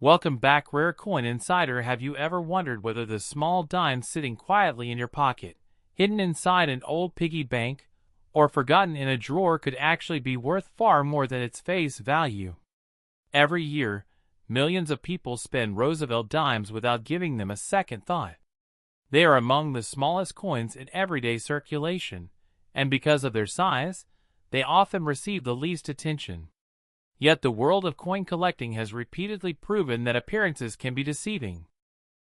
Welcome back, Rare Coin Insider. Have you ever wondered whether the small dime sitting quietly in your pocket, hidden inside an old piggy bank, or forgotten in a drawer could actually be worth far more than its face value? Every year, millions of people spend Roosevelt dimes without giving them a second thought. They are among the smallest coins in everyday circulation, and because of their size, they often receive the least attention. Yet the world of coin collecting has repeatedly proven that appearances can be deceiving.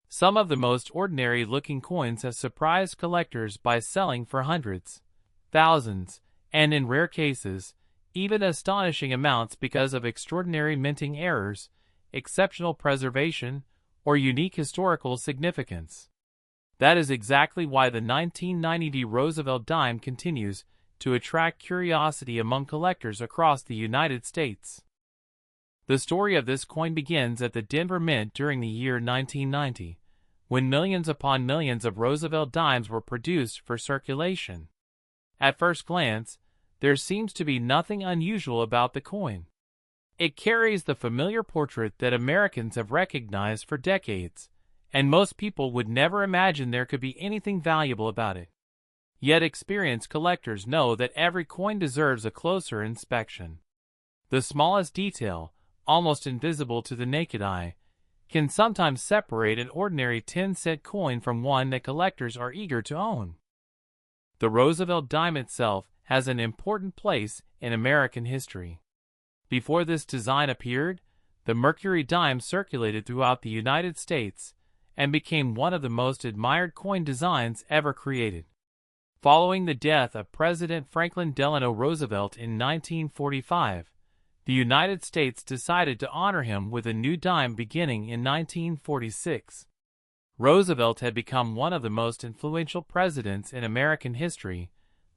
Some of the most ordinary-looking coins have surprised collectors by selling for hundreds, thousands, and in rare cases, even astonishing amounts because of extraordinary minting errors, exceptional preservation, or unique historical significance. That is exactly why the 1990 Roosevelt dime continues to attract curiosity among collectors across the United States. The story of this coin begins at the Denver Mint during the year 1990, when millions upon millions of Roosevelt dimes were produced for circulation. At first glance, there seems to be nothing unusual about the coin. It carries the familiar portrait that Americans have recognized for decades, and most people would never imagine there could be anything valuable about it. Yet experienced collectors know that every coin deserves a closer inspection. The smallest detail, almost invisible to the naked eye, can sometimes separate an ordinary 10-cent coin from one that collectors are eager to own. The Roosevelt dime itself has an important place in American history. Before this design appeared, the Mercury dime circulated throughout the United States and became one of the most admired coin designs ever created. Following the death of President Franklin Delano Roosevelt in 1945, the United States decided to honor him with a new dime beginning in 1946. Roosevelt had become one of the most influential presidents in American history,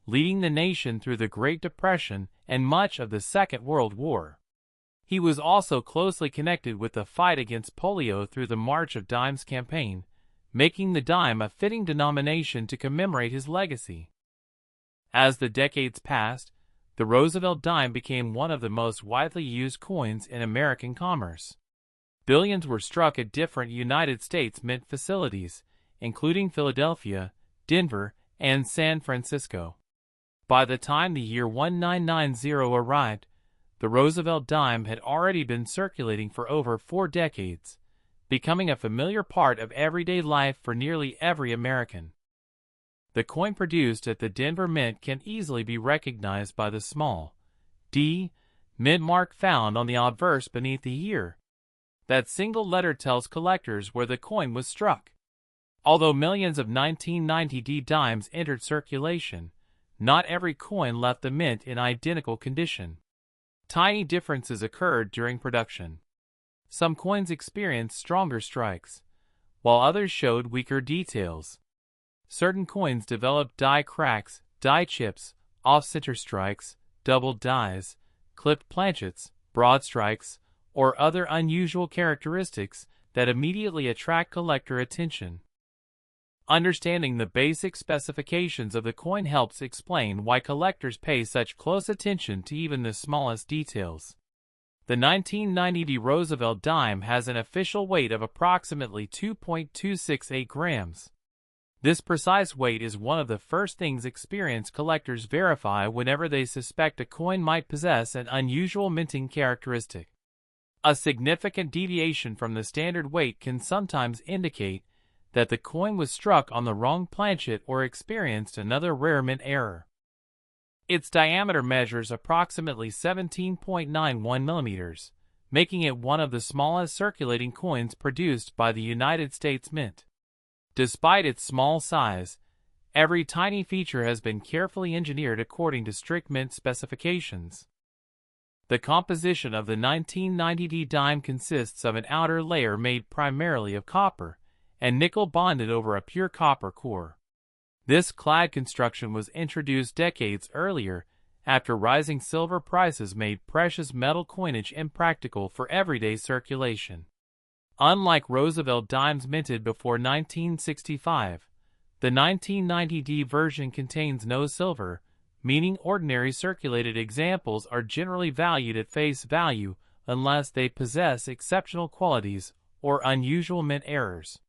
leading the nation through the Great Depression and much of the Second World War. He was also closely connected with the fight against polio through the March of Dimes campaign, making the dime a fitting denomination to commemorate his legacy. As the decades passed, the Roosevelt dime became one of the most widely used coins in American commerce. Billions were struck at different United States mint facilities, including Philadelphia, Denver, and San Francisco. By the time the year 1990 arrived, the Roosevelt dime had already been circulating for over 4 decades, becoming a familiar part of everyday life for nearly every American. The coin produced at the Denver Mint can easily be recognized by the small D mint mark found on the obverse beneath the year. That single letter tells collectors where the coin was struck. Although millions of 1990 D dimes entered circulation, not every coin left the mint in identical condition. Tiny differences occurred during production. Some coins experienced stronger strikes, while others showed weaker details. Certain coins developed die cracks, die chips, off-center strikes, doubled dies, clipped planchets, broad strikes, or other unusual characteristics that immediately attract collector attention. Understanding the basic specifications of the coin helps explain why collectors pay such close attention to even the smallest details. The 1990 Roosevelt dime has an official weight of approximately 2.268 grams. This precise weight is one of the first things experienced collectors verify whenever they suspect a coin might possess an unusual minting characteristic. A significant deviation from the standard weight can sometimes indicate that the coin was struck on the wrong planchet or experienced another rare mint error. Its diameter measures approximately 17.91 millimeters, making it one of the smallest circulating coins produced by the United States Mint. Despite its small size, every tiny feature has been carefully engineered according to strict mint specifications. The composition of the 1990 D dime consists of an outer layer made primarily of copper and nickel bonded over a pure copper core. This clad construction was introduced decades earlier after rising silver prices made precious metal coinage impractical for everyday circulation. Unlike Roosevelt dimes minted before 1965, the 1990 D version contains no silver, meaning ordinary circulated examples are generally valued at face value unless they possess exceptional qualities or unusual mint errors.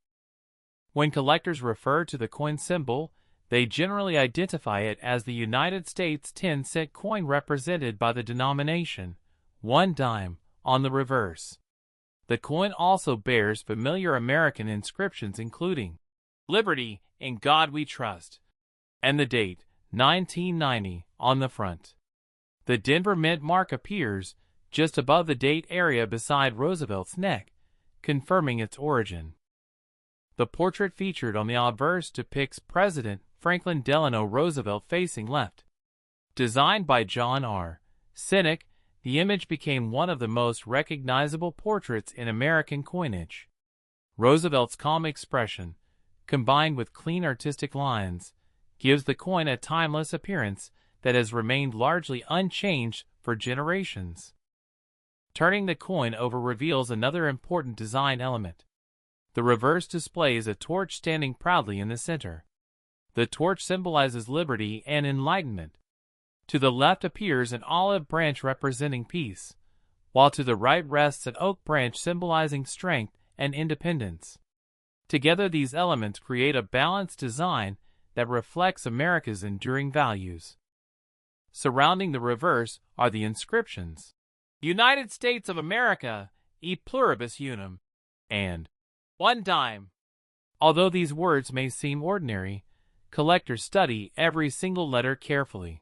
When collectors refer to the coin symbol, they generally identify it as the United States 10-cent coin represented by the denomination, 1 dime, on the reverse. The coin also bears familiar American inscriptions including Liberty, in God We Trust, and the date, 1990, on the front. The Denver Mint mark appears just above the date area beside Roosevelt's neck, confirming its origin. The portrait featured on the obverse depicts President Franklin Delano Roosevelt facing left. Designed by John R. Sinek, the image became one of the most recognizable portraits in American coinage. Roosevelt's calm expression, combined with clean artistic lines, gives the coin a timeless appearance that has remained largely unchanged for generations. Turning the coin over reveals another important design element. The reverse displays a torch standing proudly in the center. The torch symbolizes liberty and enlightenment. To the left appears an olive branch representing peace, while to the right rests an oak branch symbolizing strength and independence. Together, these elements create a balanced design that reflects America's enduring values. Surrounding the reverse are the inscriptions, United States of America, e pluribus unum, and 1 dime. Although these words may seem ordinary, collectors study every single letter carefully.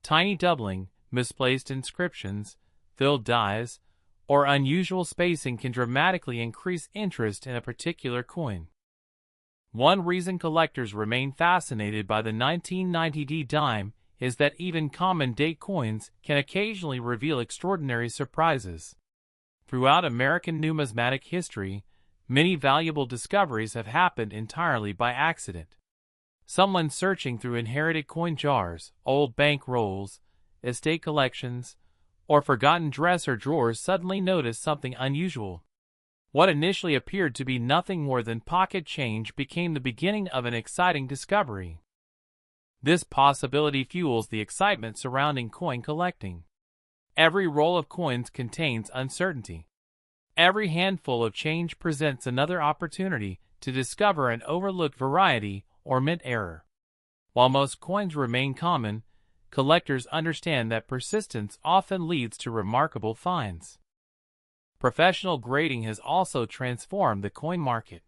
Tiny doubling, misplaced inscriptions, filled dies, or unusual spacing can dramatically increase interest in a particular coin. One reason collectors remain fascinated by the 1990 dime is that even common date coins can occasionally reveal extraordinary surprises. Throughout American numismatic history, many valuable discoveries have happened entirely by accident. Someone searching through inherited coin jars, old bank rolls, estate collections, or forgotten dresser drawers suddenly noticed something unusual. What initially appeared to be nothing more than pocket change became the beginning of an exciting discovery. This possibility fuels the excitement surrounding coin collecting. Every roll of coins contains uncertainty. Every handful of change presents another opportunity to discover an overlooked variety or mint error. While most coins remain common, collectors understand that persistence often leads to remarkable finds. Professional grading has also transformed the coin market.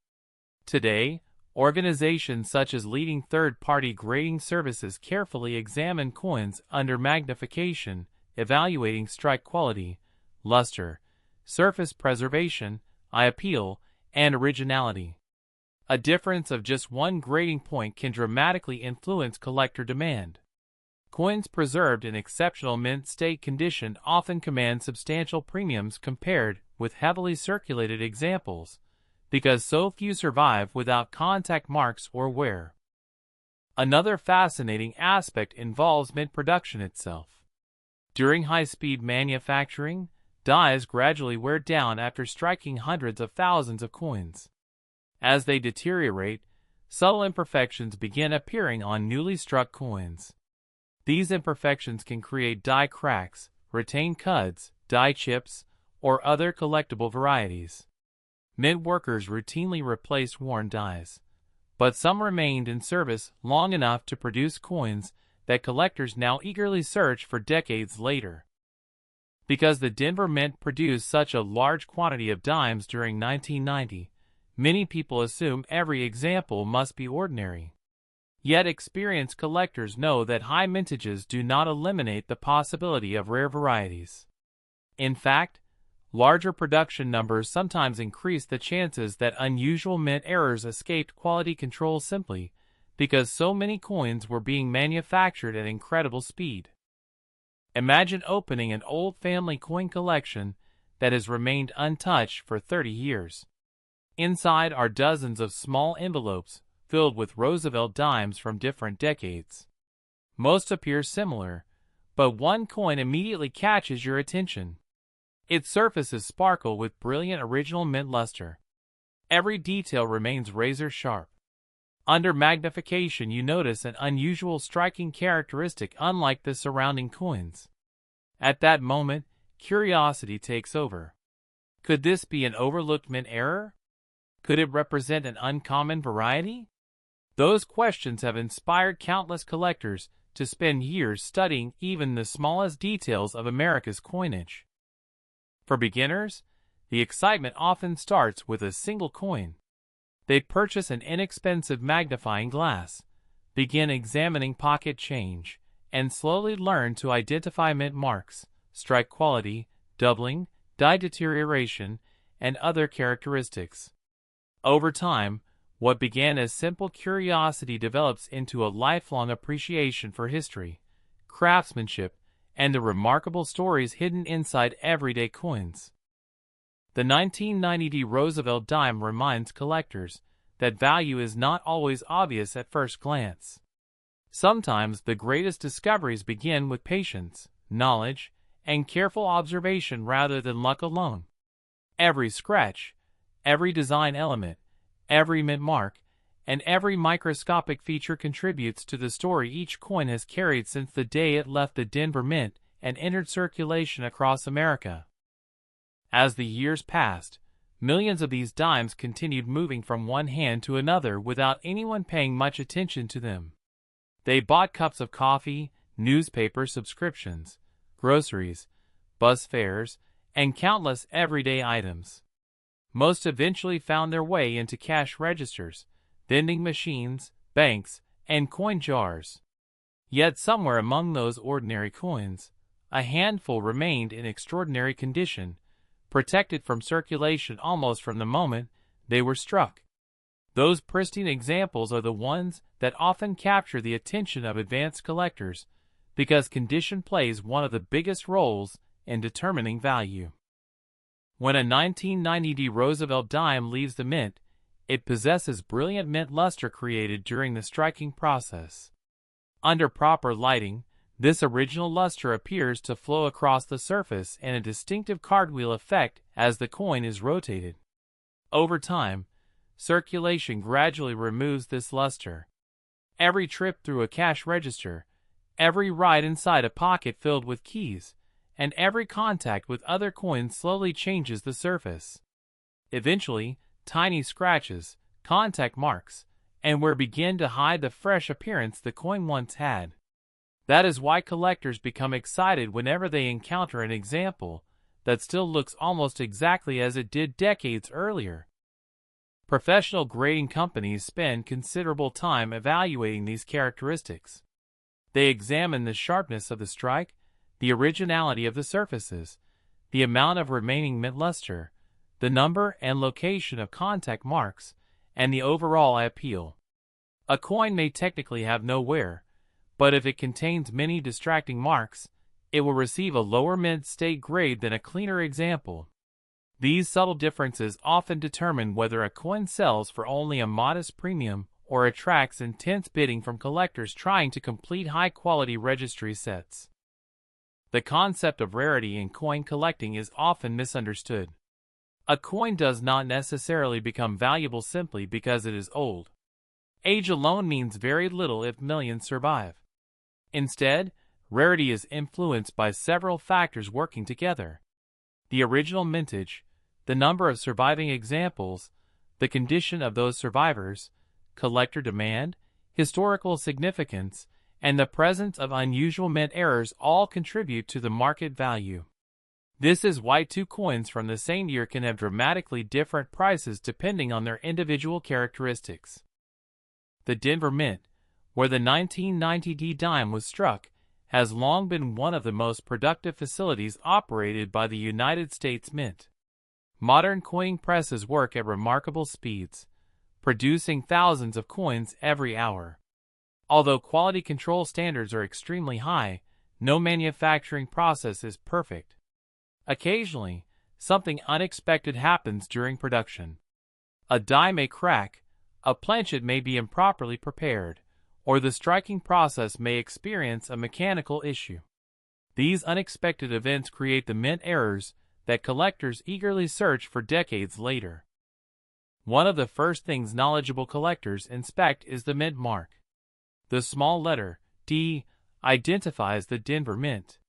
Today, organizations such as leading third-party grading services carefully examine coins under magnification, evaluating strike quality, luster, surface preservation, eye appeal, and originality. A difference of just one grading point can dramatically influence collector demand. Coins preserved in exceptional mint state condition often command substantial premiums compared with heavily circulated examples, because so few survive without contact marks or wear. Another fascinating aspect involves mint production itself. During high-speed manufacturing, dies gradually wear down after striking hundreds of thousands of coins. As they deteriorate, subtle imperfections begin appearing on newly struck coins. These imperfections can create die cracks, retain cuds, die chips, or other collectible varieties. Mint workers routinely replaced worn dies, but some remained in service long enough to produce coins that collectors now eagerly search for decades later. Because the Denver Mint produced such a large quantity of dimes during 1990, many people assume every example must be ordinary. Yet experienced collectors know that high mintages do not eliminate the possibility of rare varieties. In fact, larger production numbers sometimes increase the chances that unusual mint errors escaped quality control simply because so many coins were being manufactured at incredible speed. Imagine opening an old family coin collection that has remained untouched for 30 years. Inside are dozens of small envelopes filled with Roosevelt dimes from different decades. Most appear similar, but one coin immediately catches your attention. Its surfaces sparkle with brilliant original mint luster. Every detail remains razor sharp. Under magnification, you notice an unusual striking characteristic unlike the surrounding coins. At that moment, curiosity takes over. Could this be an overlooked mint error? Could it represent an uncommon variety? Those questions have inspired countless collectors to spend years studying even the smallest details of America's coinage. For beginners, the excitement often starts with a single coin. They purchase an inexpensive magnifying glass, begin examining pocket change, and slowly learn to identify mint marks, strike quality, doubling, die deterioration, and other characteristics. Over time, what began as simple curiosity develops into a lifelong appreciation for history, craftsmanship, and the remarkable stories hidden inside everyday coins. The 1990 Roosevelt dime reminds collectors that value is not always obvious at first glance. Sometimes the greatest discoveries begin with patience, knowledge, and careful observation rather than luck alone. Every scratch, every design element, every mint mark, and every microscopic feature contributes to the story each coin has carried since the day it left the Denver Mint and entered circulation across America. As the years passed, millions of these dimes continued moving from one hand to another without anyone paying much attention to them. They bought cups of coffee, newspaper subscriptions, groceries, bus fares, and countless everyday items. Most eventually found their way into cash registers, vending machines, banks, and coin jars. Yet somewhere among those ordinary coins, a handful remained in extraordinary condition, protected from circulation almost from the moment they were struck. Those pristine examples are the ones that often capture the attention of advanced collectors, because condition plays one of the biggest roles in determining value. When a 1990 Roosevelt dime leaves the mint, it possesses brilliant mint luster created during the striking process. Under proper lighting, this original luster appears to flow across the surface in a distinctive cartwheel effect as the coin is rotated. Over time, circulation gradually removes this luster. Every trip through a cash register, every ride inside a pocket filled with keys, and every contact with other coins slowly changes the surface. Eventually, tiny scratches, contact marks, and wear begin to hide the fresh appearance the coin once had. That is why collectors become excited whenever they encounter an example that still looks almost exactly as it did decades earlier. Professional grading companies spend considerable time evaluating these characteristics. They examine the sharpness of the strike, the originality of the surfaces, the amount of remaining mint luster, the number and location of contact marks, and the overall appeal. A coin may technically have no wear, but if it contains many distracting marks, it will receive a lower mint state grade than a cleaner example. These subtle differences often determine whether a coin sells for only a modest premium or attracts intense bidding from collectors trying to complete high-quality registry sets. The concept of rarity in coin collecting is often misunderstood. A coin does not necessarily become valuable simply because it is old. Age alone means very little if millions survive. Instead, rarity is influenced by several factors working together: the original mintage, the number of surviving examples, the condition of those survivors, collector demand, historical significance, and the presence of unusual mint errors all contribute to the market value. This is why two coins from the same year can have dramatically different prices depending on their individual characteristics. The Denver Mint, where the 1990 dime was struck, has long been one of the most productive facilities operated by the United States Mint. Modern coining presses work at remarkable speeds, producing thousands of coins every hour. Although quality control standards are extremely high, no manufacturing process is perfect. Occasionally, something unexpected happens during production. A die may crack, a planchet may be improperly prepared, or the striking process may experience a mechanical issue. These unexpected events create the mint errors that collectors eagerly search for decades later. One of the first things knowledgeable collectors inspect is the mint mark. The small letter D identifies the Denver Mint.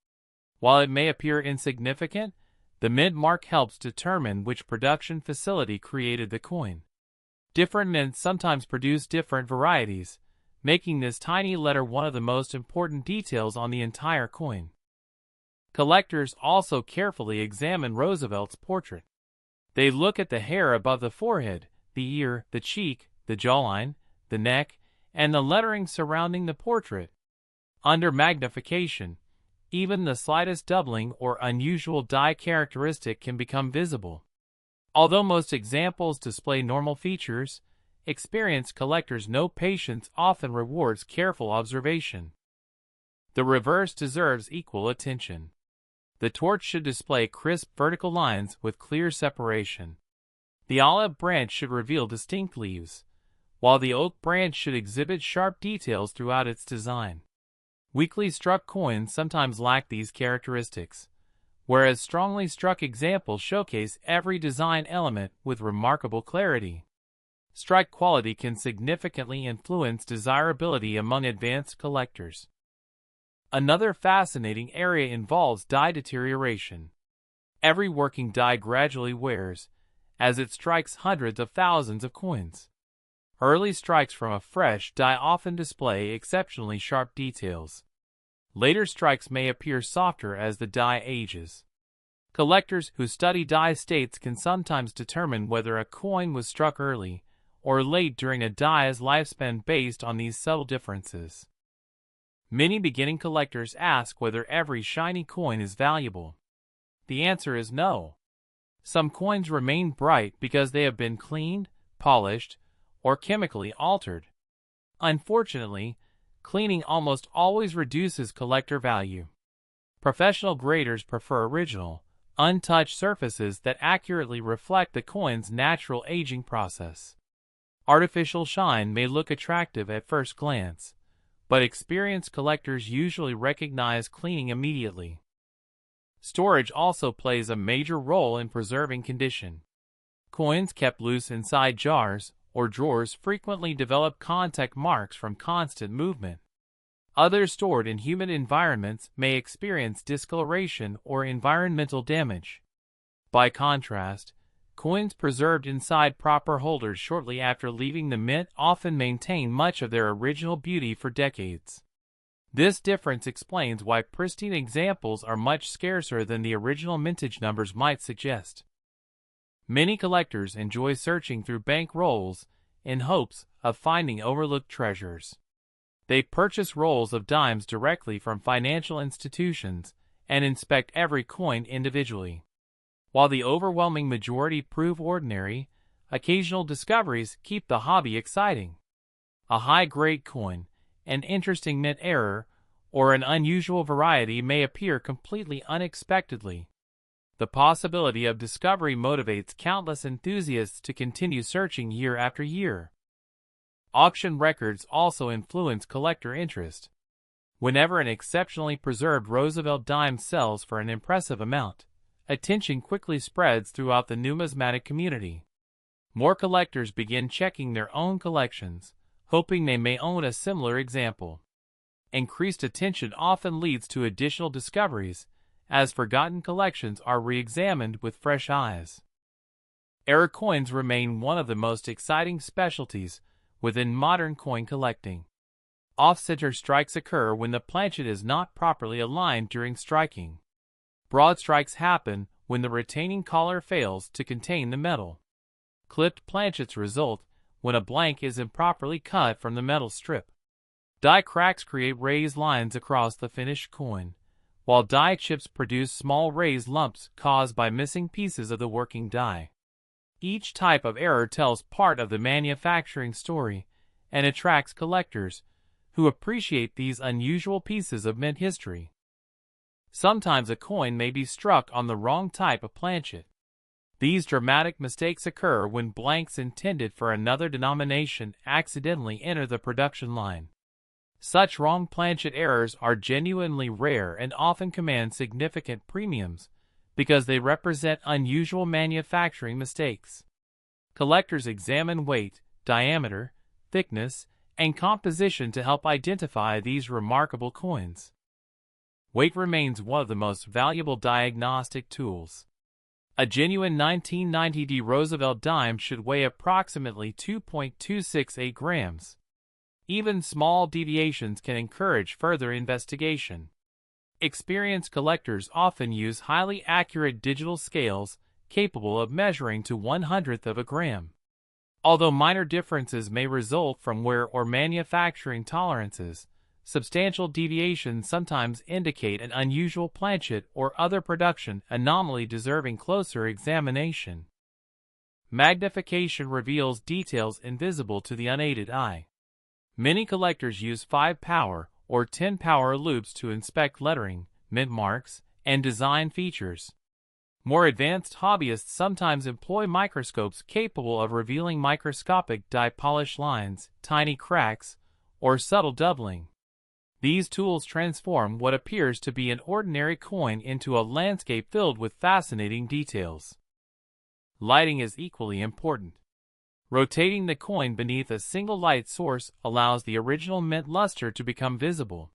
While it may appear insignificant, the mint mark helps determine which production facility created the coin. Different mints sometimes produce different varieties, making this tiny letter one of the most important details on the entire coin. Collectors also carefully examine Roosevelt's portrait. They look at the hair above the forehead, the ear, the cheek, the jawline, the neck, and the lettering surrounding the portrait. Under magnification, even the slightest doubling or unusual die characteristic can become visible. Although most examples display normal features, experienced collectors know patience often rewards careful observation. The reverse deserves equal attention. The torch should display crisp vertical lines with clear separation. The olive branch should reveal distinct leaves, while the oak branch should exhibit sharp details throughout its design. Weakly struck coins sometimes lack these characteristics, whereas strongly struck examples showcase every design element with remarkable clarity. Strike quality can significantly influence desirability among advanced collectors. Another fascinating area involves die deterioration. Every working die gradually wears, as it strikes hundreds of thousands of coins. Early strikes from a fresh die often display exceptionally sharp details. Later strikes may appear softer as the die ages. Collectors who study die states can sometimes determine whether a coin was struck early or late during a die's lifespan based on these subtle differences. Many beginning collectors ask whether every shiny coin is valuable. The answer is no. Some coins remain bright because they have been cleaned, polished, or chemically altered. Unfortunately, cleaning almost always reduces collector value. Professional graders prefer original, untouched surfaces that accurately reflect the coin's natural aging process. Artificial shine may look attractive at first glance, but experienced collectors usually recognize cleaning immediately. Storage also plays a major role in preserving condition. Coins kept loose inside jars or drawers frequently develop contact marks from constant movement. Others stored in humid environments may experience discoloration or environmental damage. By contrast, coins preserved inside proper holders shortly after leaving the mint often maintain much of their original beauty for decades. This difference explains why pristine examples are much scarcer than the original mintage numbers might suggest. Many collectors enjoy searching through bank rolls in hopes of finding overlooked treasures. They purchase rolls of dimes directly from financial institutions and inspect every coin individually. While the overwhelming majority prove ordinary, occasional discoveries keep the hobby exciting. A high-grade coin, an interesting mint error, or an unusual variety may appear completely unexpectedly. The possibility of discovery motivates countless enthusiasts to continue searching year after year. Auction records also influence collector interest. Whenever an exceptionally preserved Roosevelt dime sells for an impressive amount, attention quickly spreads throughout the numismatic community. More collectors begin checking their own collections, hoping they may own a similar example. Increased attention often leads to additional discoveries, as forgotten collections are re-examined with fresh eyes. Error coins remain one of the most exciting specialties within modern coin collecting. Off-center strikes occur when the planchet is not properly aligned during striking. Broad strikes happen when the retaining collar fails to contain the metal. Clipped planchets result when a blank is improperly cut from the metal strip. Die cracks create raised lines across the finished coin, while die chips produce small raised lumps caused by missing pieces of the working die. Each type of error tells part of the manufacturing story and attracts collectors who appreciate these unusual pieces of mint history. Sometimes a coin may be struck on the wrong type of planchet. These dramatic mistakes occur when blanks intended for another denomination accidentally enter the production line. Such wrong planchet errors are genuinely rare and often command significant premiums because they represent unusual manufacturing mistakes. Collectors examine weight, diameter, thickness, and composition to help identify these remarkable coins. Weight remains one of the most valuable diagnostic tools. A genuine 1990 Roosevelt dime should weigh approximately 2.268 grams. Even small deviations can encourage further investigation. Experienced collectors often use highly accurate digital scales capable of measuring to 1/100th of a gram. Although minor differences may result from wear or manufacturing tolerances, substantial deviations sometimes indicate an unusual planchet or other production anomaly deserving closer examination. Magnification reveals details invisible to the unaided eye. Many collectors use 5-power or 10-power loops to inspect lettering, mint marks, and design features. More advanced hobbyists sometimes employ microscopes capable of revealing microscopic die polish lines, tiny cracks, or subtle doubling. These tools transform what appears to be an ordinary coin into a landscape filled with fascinating details. Lighting is equally important. Rotating the coin beneath a single light source allows the original mint luster to become visible.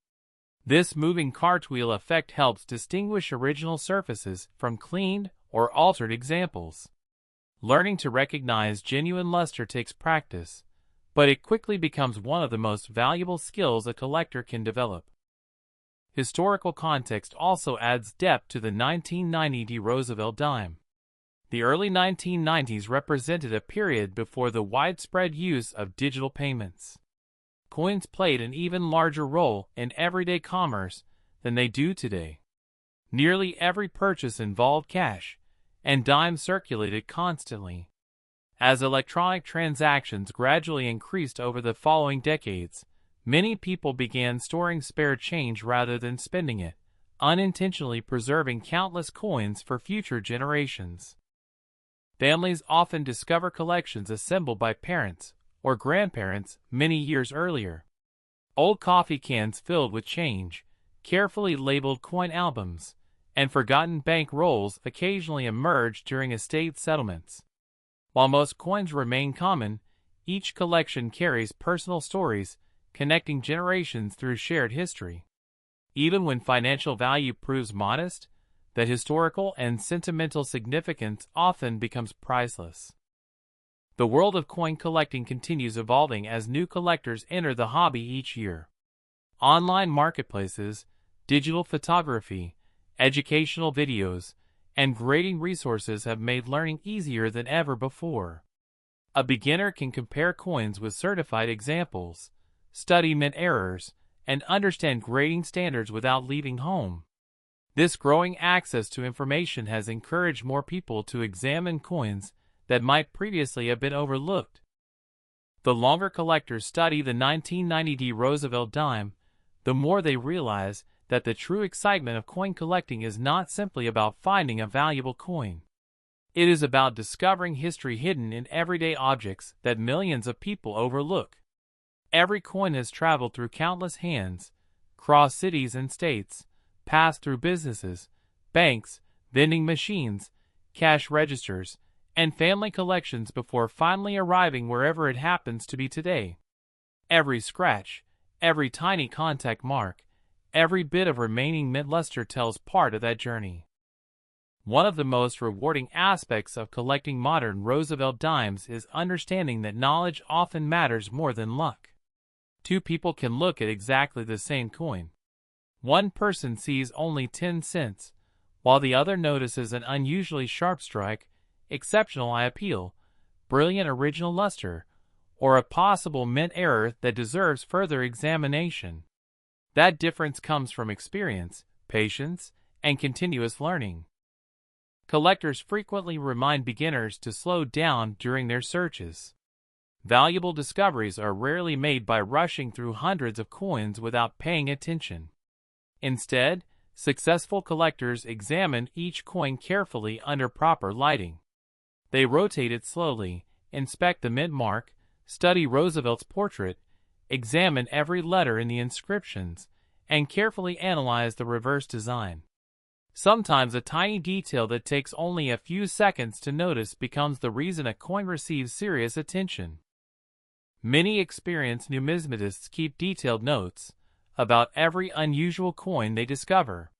This moving cartwheel effect helps distinguish original surfaces from cleaned or altered examples. Learning to recognize genuine luster takes practice, but it quickly becomes one of the most valuable skills a collector can develop. Historical context also adds depth to the 1990 Roosevelt dime. The early 1990s represented a period before the widespread use of digital payments. Coins played an even larger role in everyday commerce than they do today. Nearly every purchase involved cash, and dimes circulated constantly. As electronic transactions gradually increased over the following decades, many people began storing spare change rather than spending it, unintentionally preserving countless coins for future generations. Families often discover collections assembled by parents or grandparents many years earlier. Old coffee cans filled with change, carefully labeled coin albums, and forgotten bank rolls occasionally emerge during estate settlements. While most coins remain common, each collection carries personal stories, connecting generations through shared history. Even when financial value proves modest, the historical and sentimental significance often becomes priceless. The world of coin collecting continues evolving as new collectors enter the hobby each year. Online marketplaces, digital photography, educational videos, and grading resources have made learning easier than ever before. A beginner can compare coins with certified examples, study mint errors, and understand grading standards without leaving home. This growing access to information has encouraged more people to examine coins that might previously have been overlooked. The longer collectors study the 1990 Roosevelt dime, the more they realize that the true excitement of coin collecting is not simply about finding a valuable coin. It is about discovering history hidden in everyday objects that millions of people overlook. Every coin has traveled through countless hands, crossed cities and states, passed through businesses, banks, vending machines, cash registers, and family collections before finally arriving wherever it happens to be today. Every scratch, every tiny contact mark, every bit of remaining mint luster tells part of that journey. One of the most rewarding aspects of collecting modern Roosevelt dimes is understanding that knowledge often matters more than luck. Two people can look at exactly the same coin. One person sees only 10 cents, while the other notices an unusually sharp strike, exceptional eye appeal, brilliant original luster, or a possible mint error that deserves further examination. That difference comes from experience, patience, and continuous learning. Collectors frequently remind beginners to slow down during their searches. Valuable discoveries are rarely made by rushing through hundreds of coins without paying attention. Instead, successful collectors examine each coin carefully under proper lighting. They rotate it slowly, inspect the mint mark, study Roosevelt's portrait, examine every letter in the inscriptions, and carefully analyze the reverse design. Sometimes a tiny detail that takes only a few seconds to notice becomes the reason a coin receives serious attention. Many experienced numismatists keep detailed notes, about every unusual coin they discover.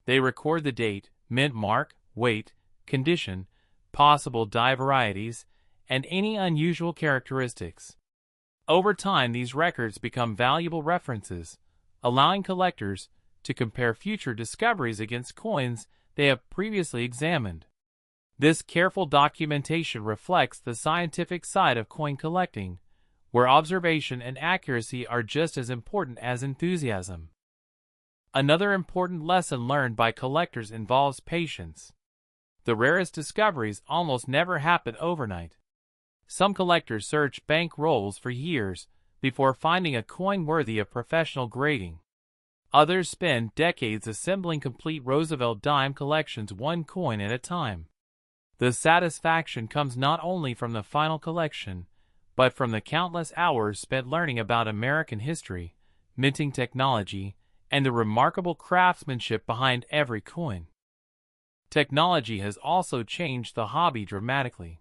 They record the date, mint mark, weight, condition, possible die varieties, and any unusual characteristics. Over time, these records become valuable references, allowing collectors to compare future discoveries against coins they have previously examined. This careful documentation reflects the scientific side of coin collecting, where observation and accuracy are just as important as enthusiasm. Another important lesson learned by collectors involves patience. The rarest discoveries almost never happen overnight. Some collectors search bank rolls for years before finding a coin worthy of professional grading. Others spend decades assembling complete Roosevelt dime collections one coin at a time. The satisfaction comes not only from the final collection, but from the countless hours spent learning about American history, minting technology, and the remarkable craftsmanship behind every coin. Technology has also changed the hobby dramatically.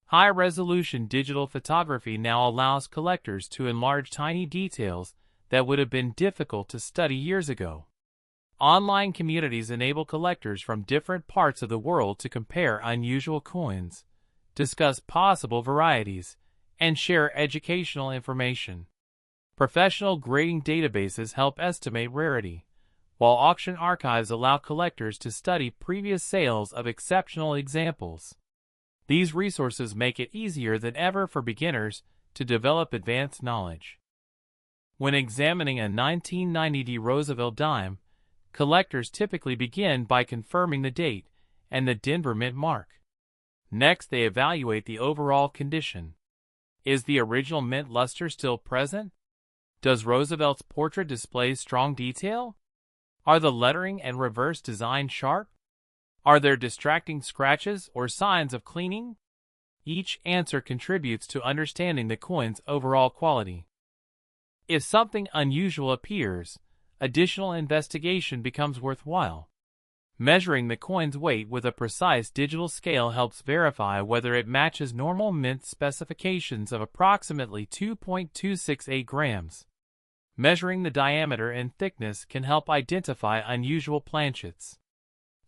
High-resolution digital photography now allows collectors to enlarge tiny details that would have been difficult to study years ago. Online communities enable collectors from different parts of the world to compare unusual coins, discuss possible varieties, and share educational information. Professional grading databases help estimate rarity, while auction archives allow collectors to study previous sales of exceptional examples. These resources make it easier than ever for beginners to develop advanced knowledge. When examining a 1990 Roosevelt dime, collectors typically begin by confirming the date and the Denver mint mark. Next, they evaluate the overall condition. Is the original mint luster still present? Does Roosevelt's portrait display strong detail? Are the lettering and reverse design sharp? Are there distracting scratches or signs of cleaning? Each answer contributes to understanding the coin's overall quality. If something unusual appears, additional investigation becomes worthwhile. Measuring the coin's weight with a precise digital scale helps verify whether it matches normal mint specifications of approximately 2.268 grams. Measuring the diameter and thickness can help identify unusual planchets.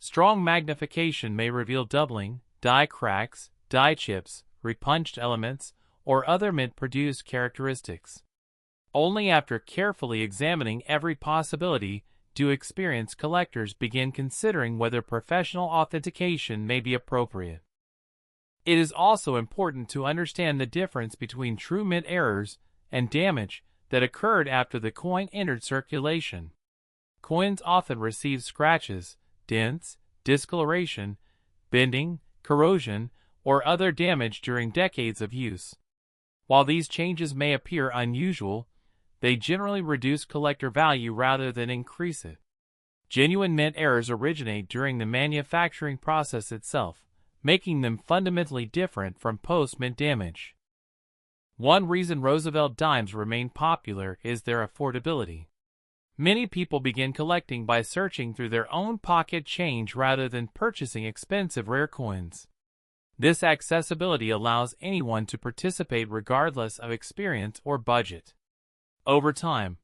Strong magnification may reveal doubling, die cracks, die chips, repunched elements, or other mint-produced characteristics. Only after carefully examining every possibility do experienced collectors begin considering whether professional authentication may be appropriate. It is also important to understand the difference between true mint errors and damage that occurred after the coin entered circulation. Coins often receive scratches, dents, discoloration, bending, corrosion, or other damage during decades of use. While these changes may appear unusual, they generally reduce collector value rather than increase it. Genuine mint errors originate during the manufacturing process itself, making them fundamentally different from post-mint damage. One reason Roosevelt dimes remain popular is their affordability. Many people begin collecting by searching through their own pocket change rather than purchasing expensive rare coins. This accessibility allows anyone to participate regardless of experience or budget. Over time,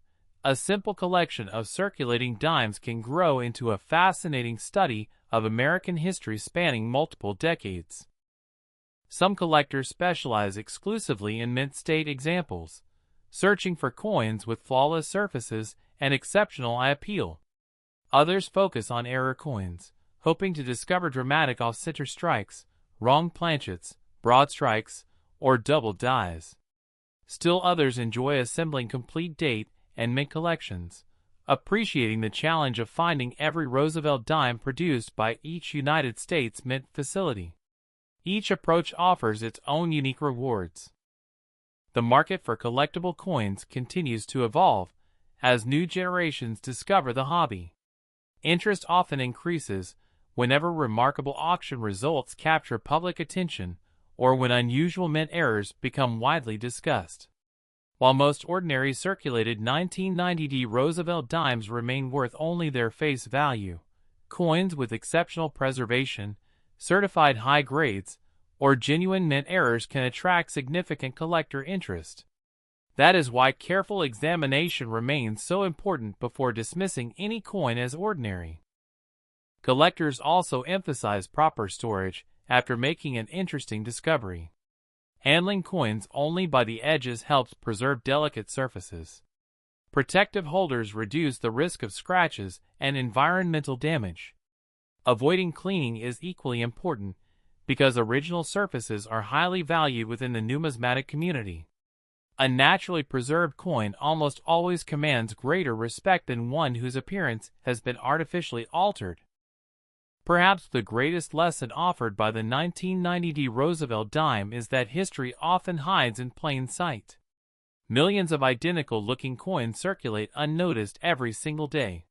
a simple collection of circulating dimes can grow into a fascinating study of American history spanning multiple decades. Some collectors specialize exclusively in mint state examples, searching for coins with flawless surfaces and exceptional eye appeal. Others focus on error coins, hoping to discover dramatic off-center strikes, wrong planchets, broad strikes, or double dies. Still others enjoy assembling complete date and mint collections, appreciating the challenge of finding every Roosevelt dime produced by each United States mint facility. Each approach offers its own unique rewards. The market for collectible coins continues to evolve as new generations discover the hobby. Interest often increases whenever remarkable auction results capture public attention or when unusual mint errors become widely discussed. While most ordinary circulated 1990 Roosevelt dimes remain worth only their face value, coins with exceptional preservation, certified high grades, or genuine mint errors can attract significant collector interest. That is why careful examination remains so important before dismissing any coin as ordinary. Collectors also emphasize proper storage after making an interesting discovery. Handling coins only by the edges helps preserve delicate surfaces. Protective holders reduce the risk of scratches and environmental damage. Avoiding cleaning is equally important because original surfaces are highly valued within the numismatic community. A naturally preserved coin almost always commands greater respect than one whose appearance has been artificially altered. Perhaps the greatest lesson offered by the 1990 Roosevelt dime is that history often hides in plain sight. Millions of identical-looking coins circulate unnoticed every single day.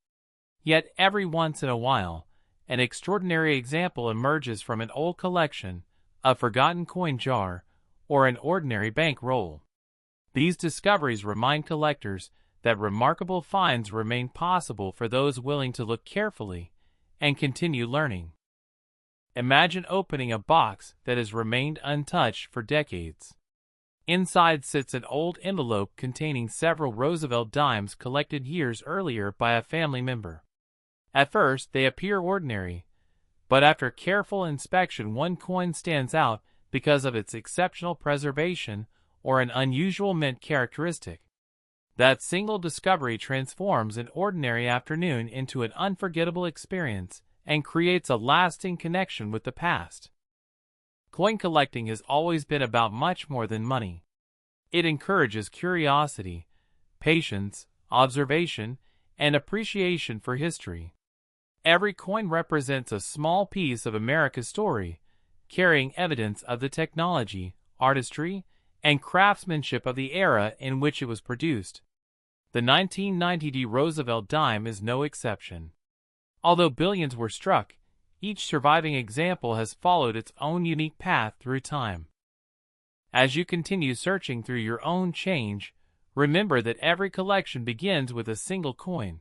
Yet every once in a while, an extraordinary example emerges from an old collection, a forgotten coin jar, or an ordinary bank roll. These discoveries remind collectors that remarkable finds remain possible for those willing to look carefully and continue learning. Imagine opening a box that has remained untouched for decades. Inside sits an old envelope containing several Roosevelt dimes collected years earlier by a family member. At first, they appear ordinary, but after careful inspection, one coin stands out because of its exceptional preservation or an unusual mint characteristic. That single discovery transforms an ordinary afternoon into an unforgettable experience and creates a lasting connection with the past. Coin collecting has always been about much more than money. It encourages curiosity, patience, observation, and appreciation for history. Every coin represents a small piece of America's story, carrying evidence of the technology, artistry, and craftsmanship of the era in which it was produced. The 1990 Roosevelt dime is no exception. Although billions were struck, each surviving example has followed its own unique path through time. As you continue searching through your own change, remember that every collection begins with a single coin.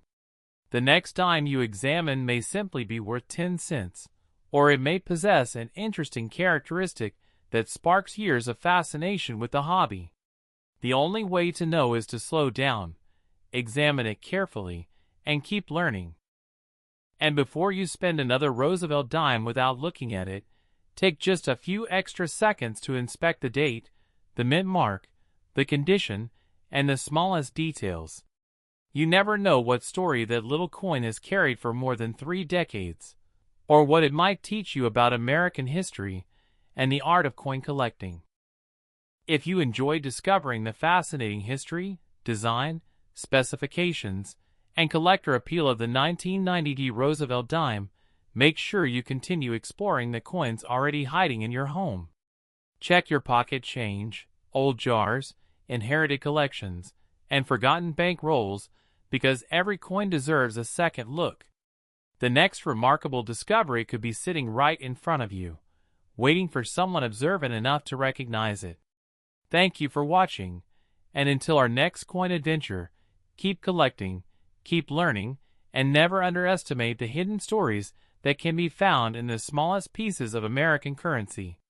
The next dime you examine may simply be worth 10 cents, or it may possess an interesting characteristic that sparks years of fascination with the hobby. The only way to know is to slow down, examine it carefully, and keep learning. And before you spend another Roosevelt dime without looking at it, take just a few extra seconds to inspect the date, the mint mark, the condition, and the smallest details. You never know what story that little coin has carried for more than 3 decades, or what it might teach you about American history and the art of coin collecting. If you enjoy discovering the fascinating history, design, specifications, and collector appeal of the 1990 Roosevelt dime, make sure you continue exploring the coins already hiding in your home. Check your pocket change, old jars, inherited collections, and forgotten bank rolls, because every coin deserves a second look. The next remarkable discovery could be sitting right in front of you, waiting for someone observant enough to recognize it. Thank you for watching, and until our next coin adventure, keep collecting, keep learning, and never underestimate the hidden stories that can be found in the smallest pieces of American currency.